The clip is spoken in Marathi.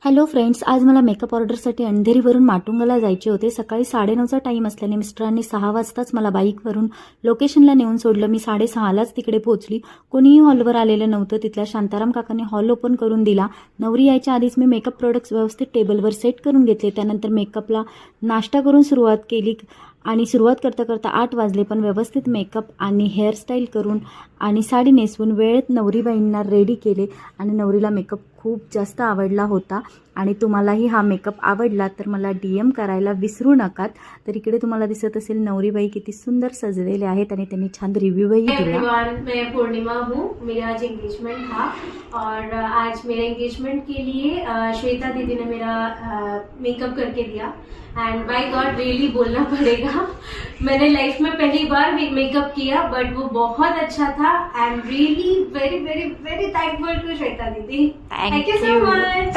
हॅलो फ्रेंड्स, आज मला मेकअप ऑर्डरसाठी अंधेरीवरून माटुंगाला जायचे होते. सकाळी 9:30चा टाईम असल्याने मिस्टरांनी 6 वाजताच मला बाईकवरून लोकेशनला नेऊन सोडलं. मी 6:30लाच तिकडे पोहोचली. कोणीही हॉलवर आलेलं नव्हतं. तिथल्या शांताराम काकांनी हॉल ओपन करून दिला. नवरी यायच्या आधीच मी मेकअप प्रोडक्ट्स व्यवस्थित टेबलवर सेट करून घेतले. त्यानंतर मेकअपला नाश्ता करून सुरुवात केली आणि सुरुवात करता करता 8 वाजले. पण व्यवस्थित मेकअप आणि हेअरस्टाईल करून आणि साडी नेसवून वेळेत नवरीबाईंना रेडी केले आणि नवरीला मेकअप खूप जास्त आवडला होता. आणि तुम्हालाही हा मेकअप आवडला तर मला DM करायला विसरू नका. तर इकडे तुम्हाला दिसत असेल नवरीबाई किती सुंदर सजलेले आहेत आणि त्यांनी छान रिव्ह्यूही दिला. मैं पूर्णिमा हूँ, मेरा आज एंगेजमेंट था और आज मेरे एंगेजमेंट के लिए श्वेता दीदी ने मेरा मेकअप करके दिया एंड बाय गॉड रियली बोलना पड़ेगा, मैंने लाइफ में पहली बार मेकअप किया बट वो बहुत अच्छा था. I am really very very very thankful to Shweta didi. Thank you so much.